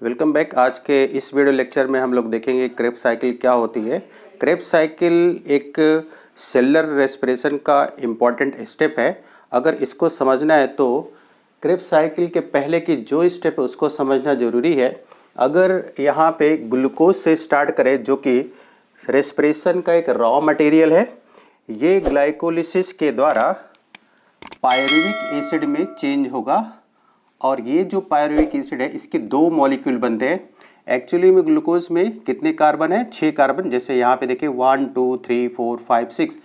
Welcome back. आज के इस वीडियो लेक्चर में हम लोग देखेंगे क्रेब्स साइकिल क्या होती है। क्रेब्स साइकिल एक सेलुलर रेस्पिरेशन का इम्पॉर्टेंट स्टेप है। अगर इसको समझना है तो क्रेब्स साइकिल के पहले की जो स्टेप है उसको समझना ज़रूरी है। अगर यहाँ पे ग्लूकोज से स्टार्ट करें जो कि रेस्पिरेशन का एक रॉ मटेरियल है, ये ग्लाइकोलिसिस के द्वारा पायरुविक एसिड में चेंज होगा और ये जो पायरुविक एसिड है इसके दो मॉलिक्यूल बनते हैं। एक्चुअली में ग्लूकोज में कितने कार्बन है? 6 कार्बन। जैसे यहाँ पे देखिए 1 2 3 4 5 6।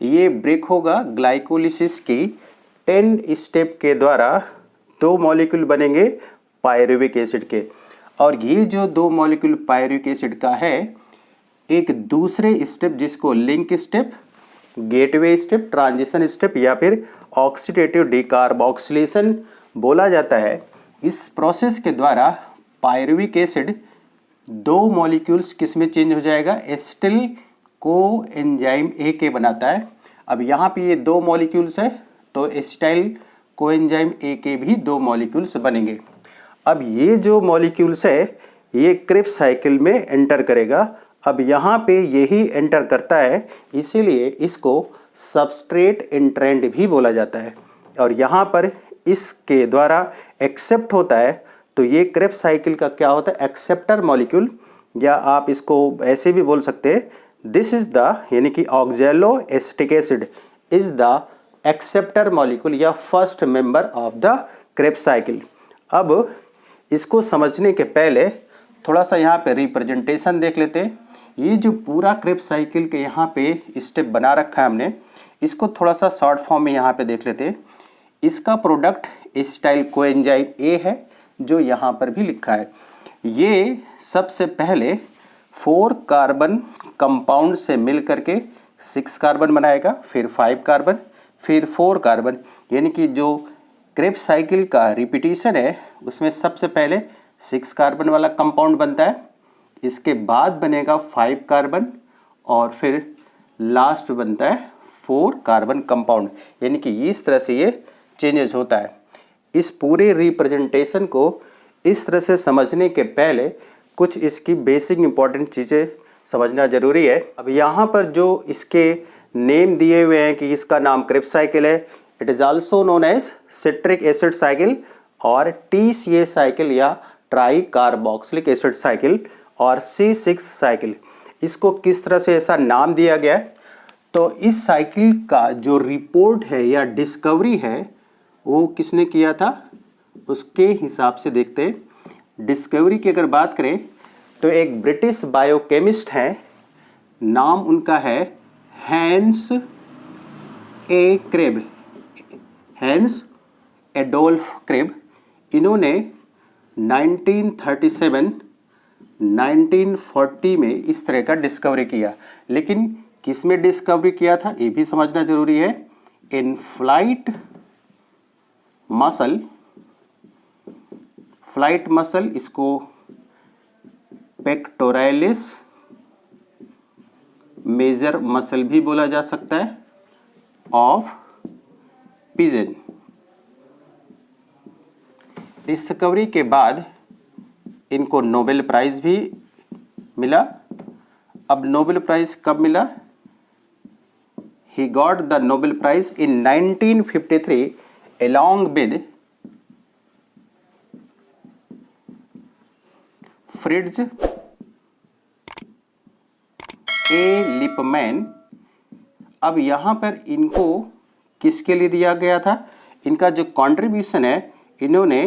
ये ब्रेक होगा ग्लाइकोलिसिस की 10 स्टेप के द्वारा दो मॉलिक्यूल बनेंगे पायरुविक एसिड के। और ये जो दो मॉलिक्यूल पायरुविक एसिड का है एक दूसरे स्टेप जिसको link step, gateway step, transition step या फिर ऑक्सीडेटिव डिकार्बोक्सिलेशन बोला जाता है। इस प्रोसेस के द्वारा पायरुविक एसिड दो मॉलिक्यूल्स किस में चेंज हो जाएगा? एसिटिल कोएंजाइम ए के बनाता है। अब यहाँ पे ये दो मॉलिक्यूल्स है तो एसिटाइल कोएंजाइम ए के भी दो मॉलिक्यूल्स बनेंगे। अब ये जो मॉलिक्यूल्स है ये क्रेब्स साइकिल में एंटर करेगा। अब यहाँ पे यही एंटर करता है, इसीलिए इसको सबस्ट्रेट एंट्रेंट भी बोला जाता है। और यहाँ पर इसके द्वारा एक्सेप्ट होता है तो ये क्रेब्स साइकिल का क्या होता है? एक्सेप्टर मॉलिक्यूल, या आप इसको ऐसे भी बोल सकते हैं, दिस इज द यानी कि oxaloacetic acid is the acceptor molecule या first member of the Krebs cycle. अब इसको समझने के पहले थोड़ा सा यहाँ पे रिप्रेजेंटेशन देख लेते हैं। ये जो पूरा क्रेब्स साइकिल के यहाँ पे स्टेप बना रखा है हमने, इसको थोड़ा सा शॉर्ट फॉर्म में यहाँ पे देख लेते हैं। इसका प्रोडक्ट एसिटाइल कोएंजाइम ए है जो यहाँ पर भी लिखा है। ये सबसे पहले 4 कार्बन कंपाउंड से मिल करके 6 कार्बन बनाएगा, फिर 5 कार्बन, फिर 4 कार्बन, यानी कि जो क्रेब्स साइकिल का रिपीटिशन है उसमें सबसे पहले 6 कार्बन वाला कंपाउंड बनता है, इसके बाद बनेगा 5 कार्बन और फिर लास्ट बनता है 4 कार्बन कंपाउंड। यानी कि इस तरह से ये चेंजेस होता है। इस पूरे रिप्रेजेंटेशन को इस तरह से समझने के पहले कुछ इसकी बेसिक इंपॉर्टेंट चीज़ें समझना ज़रूरी है। अब यहाँ पर जो इसके नेम दिए हुए हैं कि इसका नाम क्रेब्स साइकिल है, it is also known as citric acid cycle और TCA साइकिल या ट्राई कार्बोक्सिलिक एसिड साइकिल और C6 साइकिल। इसको किस तरह से ऐसा नाम दिया गया है? तो इस साइकिल का जो रिपोर्ट है या डिस्कवरी है वो किसने किया था उसके हिसाब से देखते हैं। डिस्कवरी की अगर बात करें तो एक ब्रिटिश बायोकेमिस्ट हैं, नाम उनका है Hans A Kreb, Hans Adolf Kreb. इन्होंने 1937 1940 में इस तरह का डिस्कवरी किया। लेकिन किस में डिस्कवरी किया था ये भी समझना जरूरी है। In flight muscle, flight muscle, इसको पेक्टोरालिस मेजर मसल भी बोला जा सकता है, ऑफ पिजन। डिस्कवरी के बाद इनको नोबेल प्राइज भी मिला। अब नोबेल प्राइज कब मिला? He got the Nobel Prize in 1953 along with Fritz A. Lipman। अब यहाँ पर इनको किसके लिए दिया गया था? इनका जो कंट्रीब्यूशन है, इन्होंने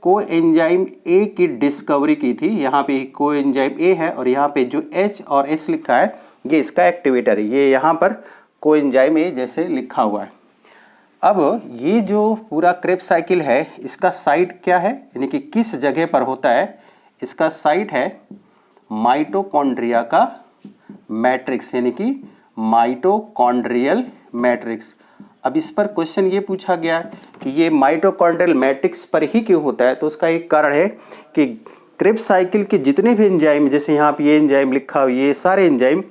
कोएंजाइम ए की डिस्कवरी की थी। यहाँ पे कोएंजाइम ए है और यहाँ पे जो H और S लिखा है ये इसका एक्टिवेटर है। ये यहाँ पर कोएंजाइम ए जैसे लिखा हुआ है। अब ये जो पूरा क्रेब्स साइकिल है इसका साइट क्या है, यानी कि किस जगह पर होता है? इसका साइट है माइटोकॉन्ड्रिया का मैट्रिक्स, यानी कि माइटोकॉन्ड्रियल मैट्रिक्स। अब इस पर क्वेश्चन ये पूछा गया कि ये माइटोकॉन्ड्रियल मैट्रिक्स पर ही क्यों होता है? तो उसका एक कारण है कि क्रेब्स साइकिल के जितने भी एंजाइम, जैसे यहाँ पे ये एंजाइम लिखा हुआ, ये सारे एंजाइम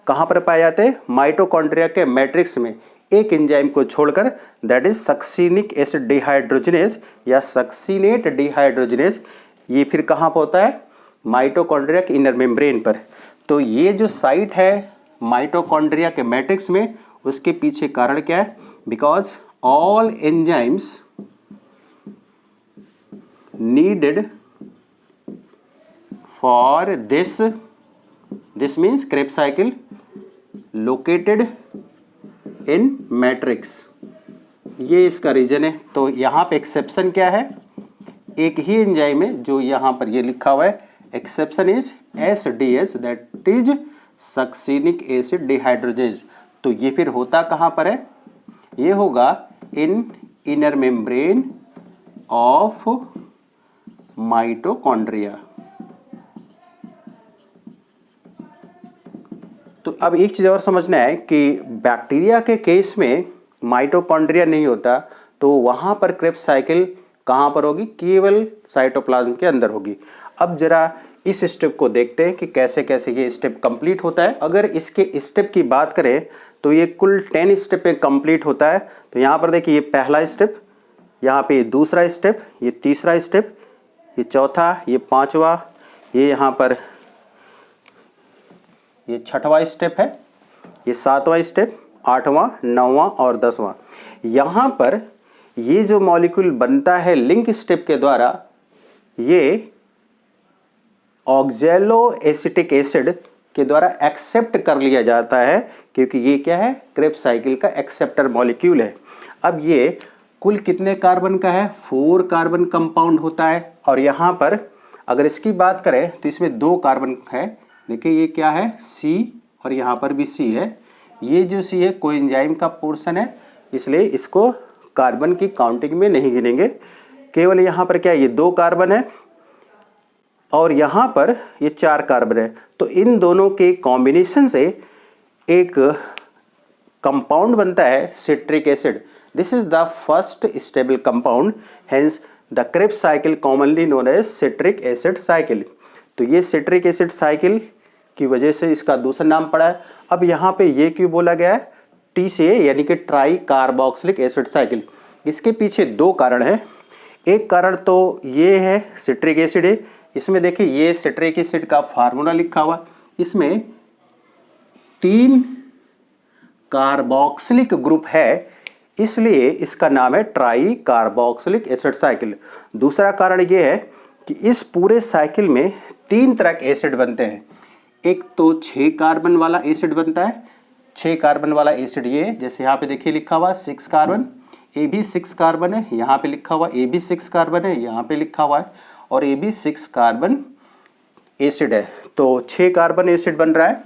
कहाँ पर पाए जाते हैं? माइटोकॉन्ड्रिया के मैट्रिक्स में। एक एंजाइम को छोड़कर, that is succinic acid dehydrogenase या सक्सिनेट डिहाइड्रोजनेज। ये फिर कहाँ पर होता है? माइटोकॉन्ड्रिया के इनर मेम्ब्रेन पर। तो ये जो साइट है माइटोकॉन्ड्रिया के मैट्रिक्स में, उसके पीछे कारण क्या है? Because all enzymes needed for this means Krebs cycle located in matrix, ये इसका रीजन है। तो यहाँ पे एक्सेप्शन क्या है? एक ही एंजाइम है जो यहाँ पर ये लिखा हुआ है, exception is SDS, that is succinic acid dehydrogenase. तो ये फिर होता कहाँ पर है? ये होगा in inner membrane of mitochondria. तो अब एक चीज और समझना है कि बैक्टीरिया के केस में माइटोकॉन्ड्रिया नहीं होता, तो वहां पर क्रेब्स साइकिल कहां पर होगी? केवल साइटोप्लाज्म के अंदर होगी। अब जरा इस स्टेप को देखते हैं कि कैसे कैसे ये स्टेप कंप्लीट होता है। अगर इसके स्टेप की बात करें तो ये कुल 10 स्टेप में कंप्लीट होता है। तो यहाँ पर देखिए, ये पहला स्टेप, यहाँ पे दूसरा स्टेप, ये तीसरा स्टेप, ये चौथा, ये पांचवा, ये यहाँ पर ये छठवां स्टेप है, ये सातवां स्टेप, आठवां, नौवां और 10वां। यहाँ पर ये जो मॉलिक्यूल बनता है लिंक स्टेप के द्वारा, ये ऑक्जेलो एसिटिक एसिड के द्वारा एक्सेप्ट कर लिया जाता है, क्योंकि ये क्या है? क्रेब्स साइकिल का एक्सेप्टर मॉलिक्यूल है। अब ये कुल कितने कार्बन का है? 4 कार्बन कंपाउंड होता है। और यहाँ पर अगर इसकी बात करें तो इसमें 2 कार्बन है। देखिए ये क्या है? C, और यहाँ पर भी C है। ये जो C है कोएंजाइम का पोर्शन है, इसलिए इसको कार्बन की काउंटिंग में नहीं गिनेंगे। केवल यहाँ पर क्या है? ये 2 कार्बन है और यहाँ पर ये 4 कार्बन है। तो इन दोनों के कॉम्बिनेशन से एक कंपाउंड बनता है citric acid. This is the first stable compound, hence the Krebs cycle commonly known as citric acid cycle. तो ये सिट्रिक एसिड साइकिल की वजह से इसका दूसरा नाम पड़ा है। अब यहाँ पे ये क्यों बोला गया है? TCA यानी कि ट्राई कार्बोक्सिलिक एसिड साइकिल। इसके पीछे 2 कारण हैं। एक कारण तो ये है सिट्रिक एसिड है। इसमें देखिए ये सिट्रिक एसिड का फार्मूला लिखा हुआ, इसमें 3 कार्बोक्सिलिक ग्रुप है, इसलिए इसका नाम है ट्राई कार्बोक्सिलिक एसिड साइकिल। दूसरा कारण ये है कि इस पूरे साइकिल में 3 तरह के एसिड बनते हैं। एक तो 6 कार्बन वाला एसिड बनता है। 6 कार्बन वाला एसिड ये, जैसे यहाँ पे देखिए लिखा हुआ 6 कार्बन, ए भी 6 कार्बन है, यहाँ पे लिखा हुआ ए भी 6 कार्बन है, यहाँ पे लिखा हुआ है, और ए भी 6 कार्बन एसिड है। तो 6 कार्बन एसिड बन रहा है।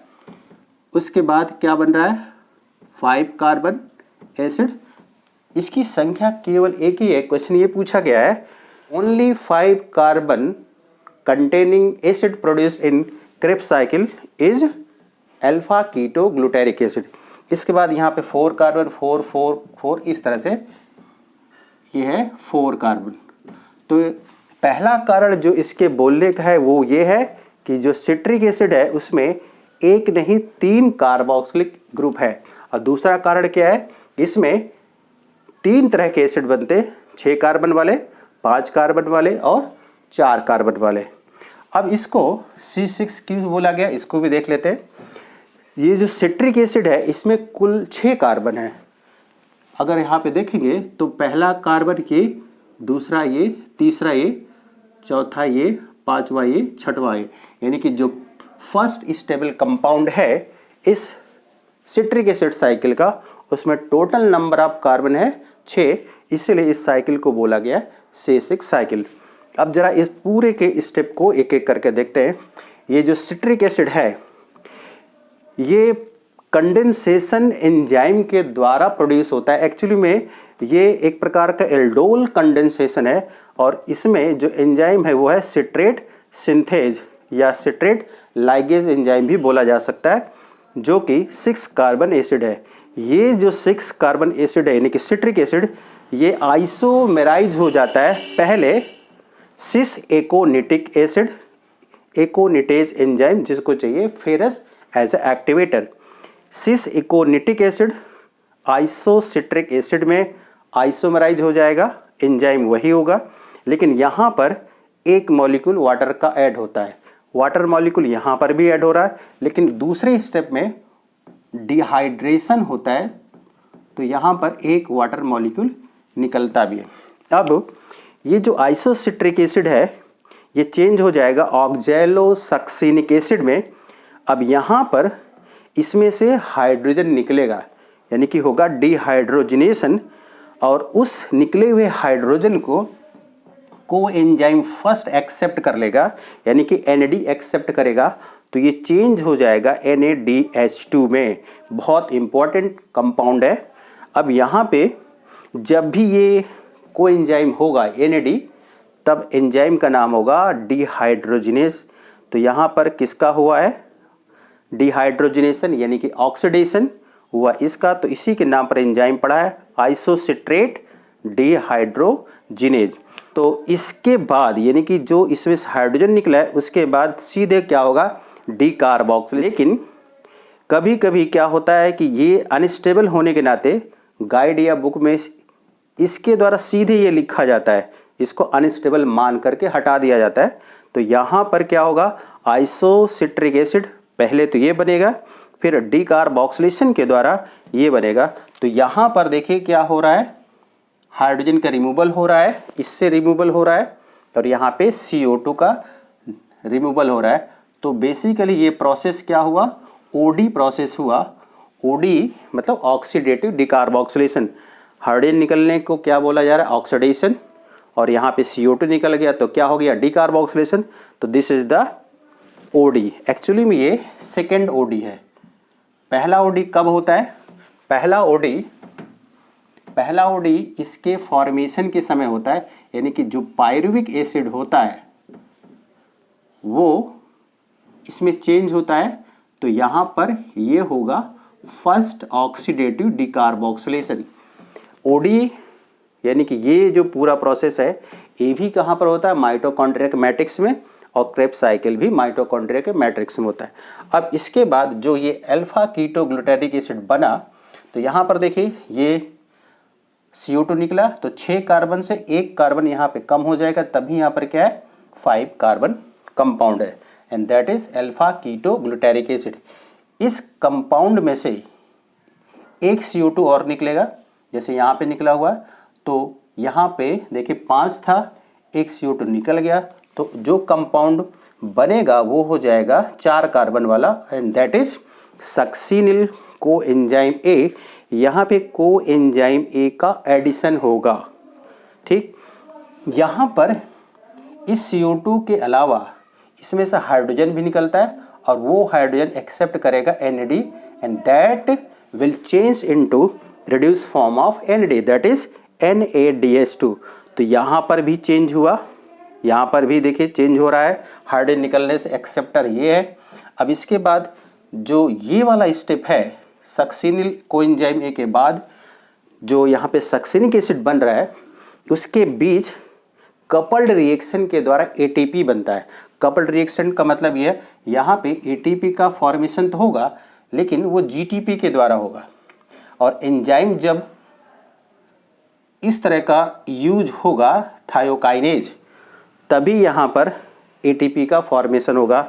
उसके बाद क्या बन रहा है? 5 कार्बन एसिड। इसकी संख्या केवल एक ही है। क्वेश्चन ये पूछा गया है, only 5 carbon containing acid produced in Krebs cycle is alpha keto glutaric acid. इसके बाद यहाँ पे 4 कार्बन, 4 4 4, इस तरह से ये है 4 कार्बन। तो पहला कारण जो इसके बोलने का है वो ये है कि जो सिट्रिक एसिड है उसमें एक नहीं 3 कार्बोक्सिलिक ग्रुप है। और दूसरा कारण क्या है? इसमें 3 तरह के एसिड बनते, 6 कार्बन वाले, 5 कार्बन वाले और 4 कार्बन वाले। अब इसको C6 क्यों बोला गया, इसको भी देख लेते हैं। ये जो सिट्रिक एसिड है इसमें कुल 6 कार्बन है। अगर यहाँ पे देखेंगे तो पहला कार्बन ये, दूसरा ये, तीसरा ये, चौथा ये, पांचवा ये, छठवां ये, यानी कि जो फर्स्ट स्टेबल कंपाउंड है इस सिट्रिक एसिड साइकिल का, उसमें टोटल नंबर ऑफ कार्बन है 6, इसलिए इस साइकिल को बोला गया C6 साइकिल। अब जरा इस पूरे के स्टेप को एक एक करके देखते हैं। ये जो सिट्रिक एसिड है ये कंडेंसेशन एंजाइम के द्वारा प्रोड्यूस होता है। एक्चुअली में ये एक प्रकार का एल्डोल कंडेंसेशन है, और इसमें जो एंजाइम है वो है सिट्रेट सिंथेज या सिट्रेट लाइगेज एंजाइम भी बोला जा सकता है, जो कि 6 कार्बन एसिड है। ये जो 6 कार्बन एसिड है यानी कि सिट्रिक एसिड, ये आइसोमेराइज हो जाता है पहले cis aconitic acid, aconitase enzyme जिसको चाहिए ferrous as a activator. Cis aconitic acid isocitric acid में आइसोमेराइज हो जाएगा, एंजाइम वही होगा, लेकिन यहाँ पर एक मॉलिक्यूल वाटर का ऐड होता है। वाटर मॉलिक्यूल यहाँ पर भी ऐड हो रहा है, लेकिन दूसरे स्टेप में डिहाइड्रेशन होता है तो यहाँ पर एक वाटर मॉलिक्यूल निकलता भी है। अब ये जो आइसोसिट्रिक एसिड है ये चेंज हो जाएगा ऑक्सैलोसक्सिनिक एसिड में। अब यहाँ पर इसमें से हाइड्रोजन निकलेगा, यानी कि होगा डिहाइड्रोजनेशन, और उस निकले हुए हाइड्रोजन को कोएंजाइम फर्स्ट एक्सेप्ट कर लेगा, यानी कि NAD एक्सेप्ट करेगा, तो ये चेंज हो जाएगा NADH2 में। बहुत इंपॉर्टेंट कंपाउंड है। अब यहाँ पे जब भी ये कोएंजाइम होगा NAD, तब एंजाइम का नाम होगा डिहाइड्रोजिनेस। तो यहाँ पर किसका हुआ है? डिहाइड्रोजिनेशन, यानी कि ऑक्सीडेशन हुआ इसका, तो इसी के नाम पर एंजाइम पड़ा है आइसोसिट्रेट डिहाइड्रोजिनेज। तो इसके बाद यानी कि जो इसमें से हाइड्रोजन निकला है उसके बाद सीधे क्या होगा? डीकार्बोक्सिलेशन। लेकिन कभी कभी क्या होता है कि ये अनस्टेबल होने के नाते गाइड या बुक में इसके द्वारा सीधे ये लिखा जाता है, इसको अनस्टेबल मान करके हटा दिया जाता है। तो यहाँ पर क्या होगा? आइसोसिट्रिक एसिड पहले तो ये बनेगा, फिर डीकार्बोक्सिलेशन के द्वारा ये बनेगा। तो यहाँ पर देखिए क्या हो रहा है, हाइड्रोजन का रिमूवल हो रहा है, इससे रिमूवल हो रहा है, और यहाँ पे CO2 का रिमूवल हो रहा है। तो बेसिकली ये प्रोसेस क्या हुआ? OD प्रोसेस हुआ। OD मतलब ऑक्सीडेटिव डिकार्बोक्सिलेशन। हाइड्रोजन निकलने को क्या बोला जा रहा है? ऑक्सीडेशन। और यहाँ पे CO2 निकल गया तो क्या हो गया? डिकार्बोक्सिलेशन। तो this is the OD। Actually में ये सेकेंड OD है। पहला OD कब होता है? पहला OD इसके फॉर्मेशन के समय होता है, यानी कि जो पायरुविक एसिड होता है वो इसमें चेंज होता है, तो यहाँ पर ये होगा फर्स्ट ऑक्सीडेटिव डिकार्बोक्सिलेशन। OD यानी कि ये जो पूरा प्रोसेस है ये भी कहाँ पर होता है? माइटोकॉन्ड्रिया के मैट्रिक्स में, और क्रेब्स साइकिल भी माइटोकॉन्ड्रिया के मैट्रिक्स में होता है। अब इसके बाद जो ये अल्फा कीटो ग्लूटारिक एसिड बना, तो यहाँ पर देखिए ये CO2 निकला, तो 6 कार्बन से 1 कार्बन यहाँ पे कम हो जाएगा, तभी यहाँ पर क्या है? 5 कार्बन कंपाउंड है, and that is alpha keto glutaric acid. इस कंपाउंड में से एक CO2 और निकलेगा, जैसे यहाँ पे निकला हुआ, तो यहाँ पे देखिए 5 था, एक CO2 निकल गया, तो जो कंपाउंड बनेगा वो हो जाएगा 4 कार्बन वाला, and that is succinyl coenzyme A। यहाँ पे कोएंजाइम A का एडिशन होगा। ठीक, यहाँ पर इस CO2 के अलावा इसमें से हाइड्रोजन भी निकलता है, और वो हाइड्रोजन एक्सेप्ट करेगा NAD, and that will change into reduce form of NAD, that is NADH2। तो यहाँ पर भी चेंज हुआ, यहाँ पर भी देखिए चेंज हो रहा है, हाइड्रोजन निकलने से एक्सेप्टर ये है। अब इसके बाद जो ये वाला स्टेप है सक्सिनिल कोएंजाइम A के बाद जो यहाँ पे सक्सिनिक एसिड बन रहा है, उसके बीच कपल्ड रिएक्शन के द्वारा ATP बनता है। कपल्ड रिएक्शन का मतलब ये है, यहाँ पे ATP का फॉर्मेशन तो होगा, लेकिन वो GTP के द्वारा होगा, और एंजाइम जब इस तरह का यूज होगा थायोकाइनेज, तभी यहाँ पर ATP का फॉर्मेशन होगा।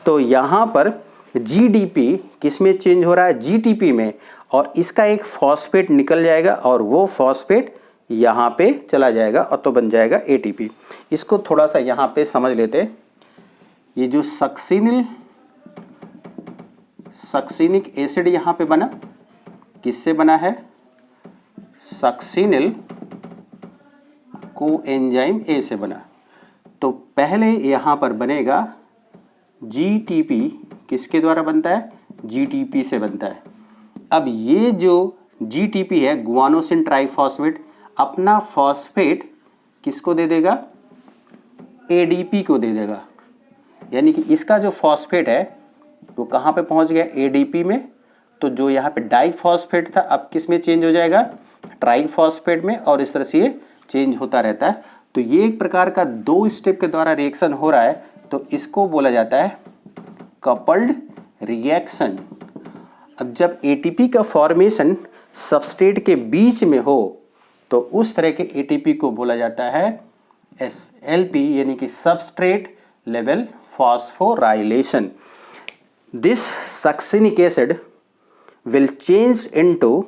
तो यहाँ पर GDP किस में चेंज हो रहा है? GTP में, और इसका एक फॉस्फेट निकल जाएगा, और वो फॉस्फेट यहाँ पे चला जाएगा, और तो बन जाएगा ATP। इसको थोड़ा सा यहाँ पे समझ लेते। ये जो सक्सिनिक एसिड यहाँ पे बना, किससे बना है? सक्सिनिल कोएंजाइम A से बना। तो पहले यहाँ पर बनेगा GTP, किसके द्वारा बनता है? GTP से बनता है। अब ये जो GTP है, गुआनोसिन ट्राइफॉस्फेट, अपना फॉस्फेट किसको दे देगा? ADP को दे देगा, यानी कि इसका जो फॉस्फेट है वो कहाँ पे पहुँच गया? ADP में। तो जो यहाँ पे डाइफॉस्फेट था अब किस में चेंज हो जाएगा? ट्राइफॉस्फेट में, और इस तरह से ये चेंज होता रहता है। तो ये एक प्रकार का 2 स्टेप के द्वारा रिएक्शन हो रहा है, तो इसको बोला जाता है कपल्ड रिएक्शन। अब जब ATP का फॉर्मेशन सबस्ट्रेट के बीच में हो, तो उस तरह के ATP को बोला जाता है SLP यानी कि substrate level phosphorylation. This succinic acid will change into,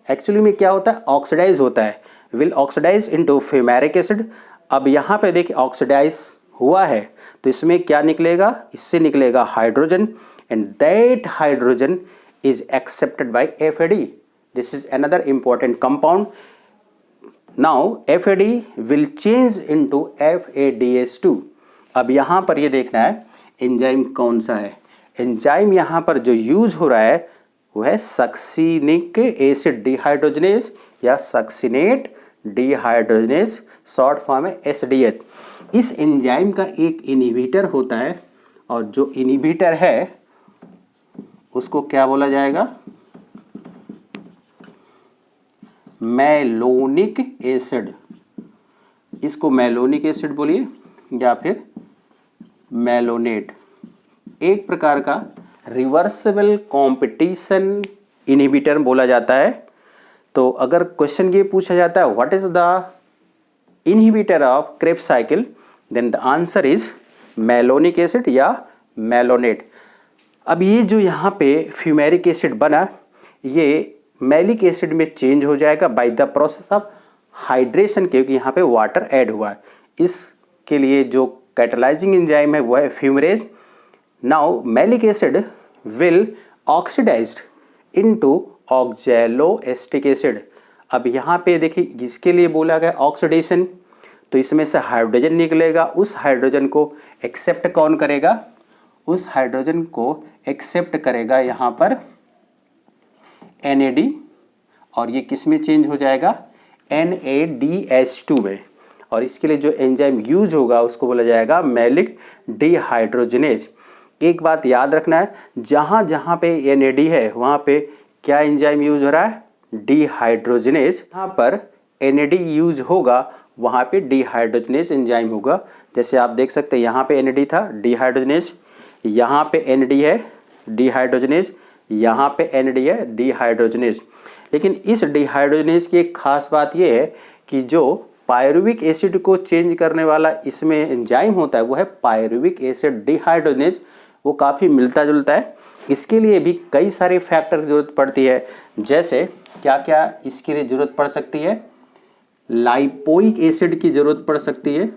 actually में क्या होता है, ऑक्सीडाइज होता है, will oxidise into fumaric acid. अब यहाँ पे देखिए ऑक्सीडाइज हुआ है तो इसमें क्या निकलेगा, इससे निकलेगा hydrogen, and that hydrogen is accepted by FAD। This is another important compound. Now FAD will change into FADH2। अब यहाँ पर ये देखना है एंजाइम कौन सा है। एंजाइम यहाँ पर जो यूज हो रहा है वो है सक्सिनिक एसिड डिहाइड्रोजनेज या सक्सिनेट डिहाइड्रोजनेज, शॉर्ट फॉर्म है SDH। इस एंजाइम का एक इनहिबिटर होता है और जो इनहिबिटर है उसको क्या बोला जाएगा, मैलोनिक एसिड। इसको मैलोनिक एसिड बोलिए या फिर मैलोनेट। एक प्रकार का रिवर्सिबल कंपटीशन इनहिबिटर बोला जाता है। तो अगर क्वेश्चन ये पूछा जाता है what is the inhibitor of Krebs cycle, then the answer is malonic acid या मैलोनेट। अब ये जो यहाँ पे फ्यूमेरिक एसिड बना, ये मैलिक एसिड में चेंज हो जाएगा by the process of hydration, क्योंकि यहाँ पे वाटर ऐड हुआ है। इसके लिए जो कैटालाइजिंग एंजाइम है वो है fumarase. Now malic acid will oxidised into oxaloacetic acid. अब यहाँ पे देखिए इसके लिए बोला गया ऑक्सीडेशन, तो इसमें से हाइड्रोजन निकलेगा। उस हाइड्रोजन को एक्सेप्ट कौन करेगा, उस हाइड्रोजन को एक्सेप्ट करेगा यहाँ पर NAD, और ये किस में चेंज हो जाएगा, NADH2 में। और इसके लिए जो एंजाइम यूज होगा उसको बोला जाएगा मैलिक डिहाइड्रोजनेज। एक बात याद रखना है, जहाँ जहाँ पे NAD है वहाँ पे क्या एंजाइम यूज हो रहा है, डिहाइड्रोजनेज। यहाँ पर NAD यूज होगा वहाँ पे डिहाइड्रोजनेज एंजाइम होगा। जैसे आप देख सकते हैं यहाँ पे NAD था, डिहाइड्रोजनेज, यहाँ पे NAD है, डिहाइड्रोजनेज, यहाँ पे NAD है, डिहाइड्रोजनेज। लेकिन इस डिहाइड्रोजनेज की एक खास बात यह है कि जो पायरुविक एसिड को चेंज करने वाला इसमें एंजाइम होता है वो है पायरुविक एसिड डिहाइड्रोजनेज। वो काफ़ी मिलता जुलता है। इसके लिए भी कई सारे फैक्टर की जरूरत पड़ती है। जैसे क्या क्या इसके लिए जरूरत पड़ सकती है, लाइपोइक एसिड की जरूरत पड़ सकती है,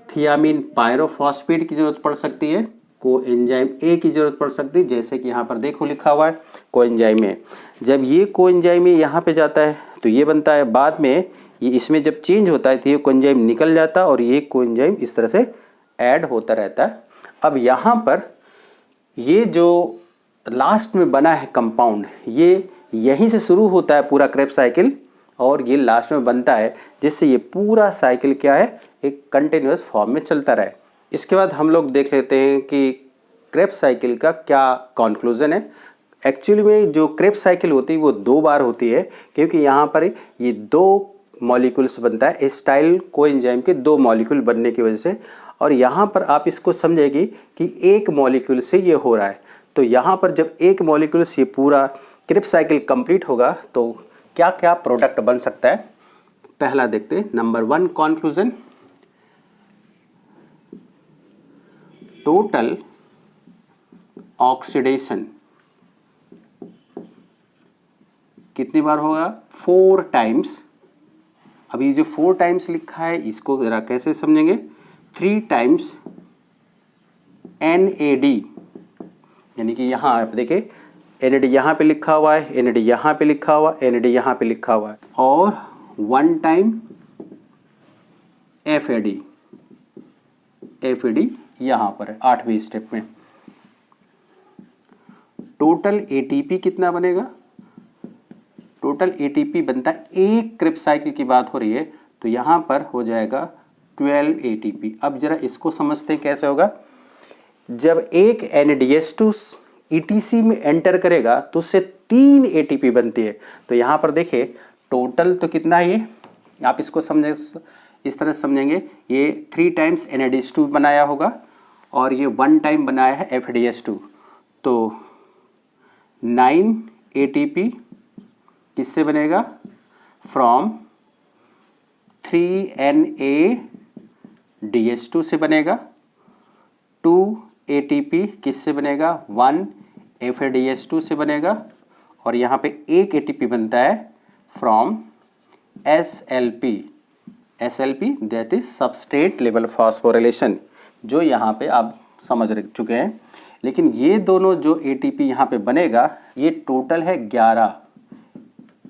थियामिन पायरोफॉस्फेट की जरूरत पड़ सकती है, कोएंजाइम ए की जरूरत पड़ सकती है, जैसे कि यहाँ पर देखो लिखा हुआ है कोएंजाइम ए। जब ये कोएंजाइम ए यहाँ पे जाता है तो ये बनता है, बाद में ये इसमें जब चेंज होता है तो ये कोएंजाइम निकल जाता है और ये कोएंजाइम इस तरह से ऐड होता रहता है। अब यहाँ पर ये जो लास्ट में बना है कंपाउंड, ये यहीं से शुरू होता है पूरा क्रेब्स साइकिल और ये लास्ट में बनता है, जिससे ये पूरा साइकिल क्या है, एक कंटिन्यूअस फॉर्म में चलता रहे। इसके बाद हम लोग देख लेते हैं कि क्रेब्स साइकिल का क्या कंक्लूजन है। एक्चुअली में जो क्रेब्स साइकिल होती है वो 2 बार होती है, क्योंकि यहाँ पर ये 2 मॉलिक्यूल्स बनता है, एस्टाइल कोएंजाइम के 2 मॉलिक्यूल बनने की वजह से। और यहाँ पर आप इसको समझेगी कि एक मॉलिक्यूल से ये हो रहा है। तो यहाँ पर जब एक मॉलिक्यूल से पूरा क्रेब्स साइकिल कंप्लीट होगा तो क्या क्या प्रोडक्ट बन सकता है। पहला देखते हैं, नंबर 1 कंक्लूजन, टोटल ऑक्सीडेशन कितनी बार होगा, 4 टाइम्स। अब ये जो 4 टाइम्स लिखा है इसको जरा कैसे समझेंगे, 3 टाइम्स NAD, यानी कि यहाँ आप देखिए NAD यहाँ पे लिखा हुआ है, NAD यहाँ पे लिखा हुआ है, NAD यहाँ पे लिखा हुआ है, और 1 टाइम FAD यहाँ पर है 8वें स्टेप में। टोटल ATP कितना बनेगा, टोटल ATP बनता है, एक क्रेब्स साइकिल की बात हो रही है तो यहाँ पर हो जाएगा 12 ATP। अब जरा इसको समझते हैं कैसे होगा। जब एक NADH2 ETC में एंटर करेगा तो उससे 3 ATP बनती है। तो यहाँ पर देखिए टोटल तो कितना है, ये आप इसको समझे इस तरह समझेंगे, ये 3 टाइम्स NADH2 बनाया होगा और ये 1 टाइम बनाया है FADH2, तो 9 ATP किससे बनेगा, फ्रॉम 3NADH2 से बनेगा, 2 ATP किससे बनेगा, 1 FADH2 से बनेगा, और यहाँ पे एक ATP बनता है from SLP that is substrate level phosphorylation, जो यहाँ पे आप समझ चुके हैं। लेकिन ये दोनों जो ATP यहाँ पे बनेगा, ये टोटल है 11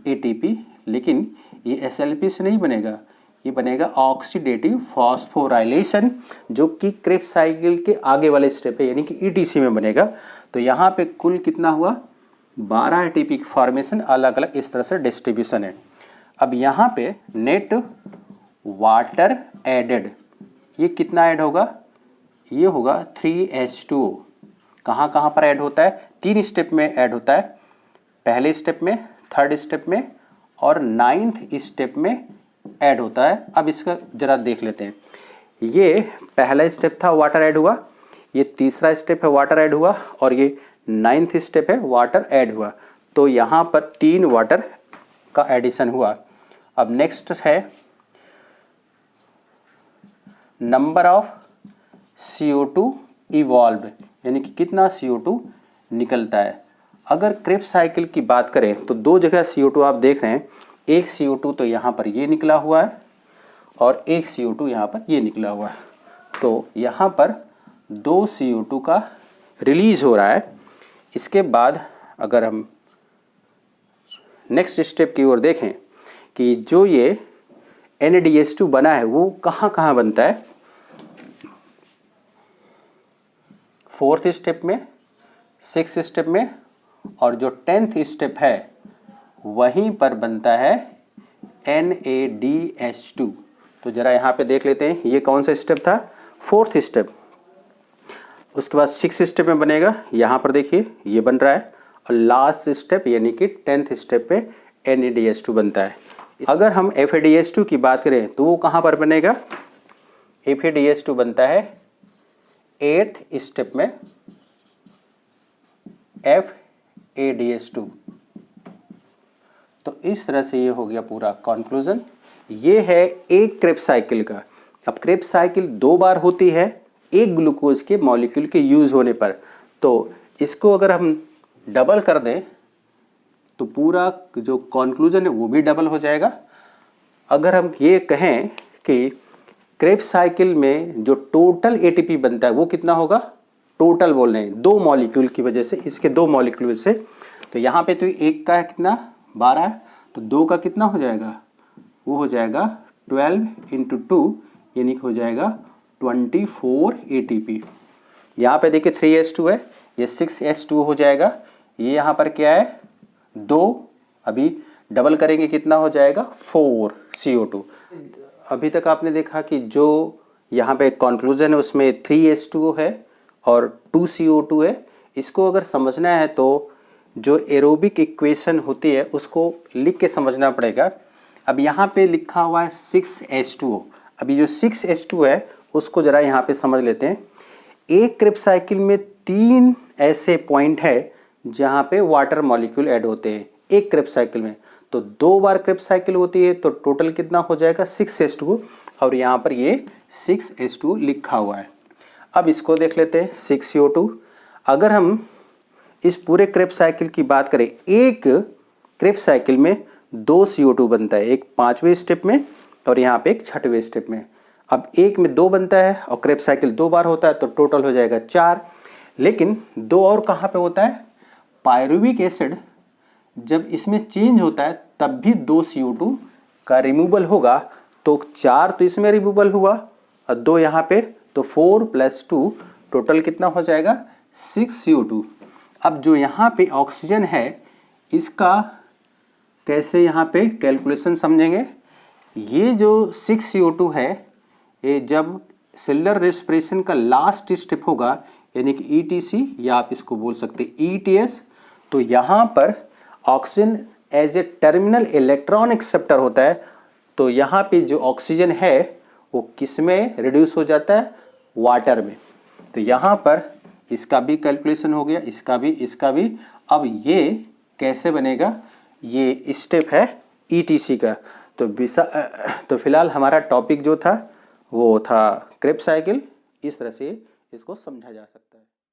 ATP, लेकिन ये SLP से नहीं बनेगा, ये बनेगा ऑक्सीडेटिव फॉस्फोराइलेशन, जो कि क्रेब्स साइकिल के आगे वाले स्टेप है, यानी कि ETC में बनेगा। तो यहाँ पे कुल कितना हुआ, 12 ATP की फॉर्मेशन, अलग अलग इस तरह से डिस्ट्रीब्यूशन है। अब यहाँ पे नेट वाटर एडेड, ये कितना ऐड होगा, ये होगा 3H2O। कहाँ कहाँ पर ऐड होता है, 3 स्टेप में ऐड होता है, पहले स्टेप में, थर्ड स्टेप में और 9th स्टेप में ऐड होता है। अब इसका जरा देख लेते हैं। ये पहला स्टेप था, वाटर ऐड हुआ, ये तीसरा स्टेप है, वाटर ऐड हुआ, और ये 9th स्टेप है, वाटर ऐड हुआ। तो यहाँ पर 3 वाटर का एडिशन हुआ। अब नेक्स्ट है नंबर ऑफ CO2 इवॉल्व, यानी कि कितना CO2 निकलता है। अगर क्रेब्स साइकिल की बात करें तो 2 जगह CO2 आप देख रहे हैं, एक CO2 तो यहाँ पर ये निकला हुआ है और एक CO2 यहाँ पर ये निकला हुआ है। तो यहाँ पर 2 CO2 का रिलीज हो रहा है। इसके बाद अगर हम नेक्स्ट स्टेप की ओर देखें कि जो ये NADH2 बना है वो कहाँ कहाँ बनता है, 4th स्टेप में, 6th स्टेप में, और जो 10th स्टेप है वहीं पर बनता है NADH2। तो जरा यहाँ पे देख लेते हैं, ये कौन सा स्टेप था, 4th स्टेप। उसके बाद 6th स्टेप में बनेगा, यहाँ पर देखिए ये बन रहा है, और लास्ट स्टेप यानी कि 10th स्टेप पे NADH2 बनता है। अगर हम FADH2 की बात करें तो वो कहाँ पर बनेगा, FADH2 बनता है 8th स्टेप में, FADH2। तो इस तरह से ये हो गया पूरा कंक्लूजन। ये है एक क्रेब्स साइकिल का। अब क्रेब्स साइकिल 2 बार होती है एक ग्लूकोज के मॉलिक्यूल के यूज होने पर, तो इसको अगर हम डबल कर दें तो पूरा जो कंक्लूजन है वो भी डबल हो जाएगा। अगर हम ये कहें कि क्रेब्स साइकिल में जो टोटल ATP बनता है वो कितना होगा, टोटल बोल रहे हैं 2 मॉलिक्यूल की वजह से, इसके 2 मॉलिक्यूल से, तो यहाँ पे तो एक का है कितना, 12 है, तो 2 का कितना हो जाएगा, वो हो जाएगा 12 × 2, यानी कि हो जाएगा 24 ATP। यहाँ पे देखिए 3H2 है, ये 6H2 हो जाएगा, ये यहाँ पर क्या है 2, अभी डबल करेंगे कितना हो जाएगा 4 CO2। अभी तक आपने देखा कि जो यहाँ पे कंक्लूजन है उसमें 3H2O है और 2 CO2 है। इसको अगर समझना है तो जो एरोबिक इक्वेशन होती है उसको लिख के समझना पड़ेगा। अब यहाँ पे लिखा हुआ है 6H2O। अभी जो 6H2 है उसको ज़रा यहाँ पे समझ लेते हैं। एक क्रेब्स साइकिल में 3 ऐसे पॉइंट है जहाँ पे वाटर मॉलिक्यूल ऐड होते हैं एक क्रेब्स साइकिल में। तो 2 बार क्रेब्स साइकिल होती है तो टोटल कितना हो जाएगा 6H2O, और यहाँ पर ये 6H2O लिखा हुआ है। अब इसको देख लेते हैं 6CO2। अगर हम इस पूरे क्रेब्स साइकिल की बात करें, एक क्रेब्स साइकिल में 2 CO2 बनता है, एक 5वें स्टेप में और यहाँ पे एक 6वें स्टेप में। अब एक में 2 बनता है और क्रेब्स साइकिल 2 बार होता है तो टोटल हो जाएगा 4। लेकिन 2 और कहाँ पे होता है, पायरुविक एसिड जब इसमें चेंज होता है तब भी 2 CO2 का रिमूवल होगा, तो 4 तो इसमें रिमूवल हुआ और 2 यहाँ पे, तो 4 + 2 टोटल कितना हो जाएगा 6 CO2। अब जो यहाँ पे ऑक्सीजन है इसका कैसे यहाँ पे कैलकुलेशन समझेंगे। ये जो 6 CO2 है ये जब सेलुलर रेस्पिरेशन का लास्ट स्टेप होगा यानी कि ETC या आप इसको बोल सकते ETS, तो यहाँ पर oxygen as a terminal electron acceptor होता है। तो यहाँ पे जो ऑक्सीजन है वो किस में रिड्यूस हो जाता है, वाटर में। तो यहाँ पर इसका भी कैलकुलेशन हो गया, इसका भी। अब ये कैसे बनेगा, ये स्टेप है ETC का। तो फिलहाल हमारा टॉपिक जो था वो था क्रेब्स साइकिल। इस तरह से इसको समझा जा सकता है।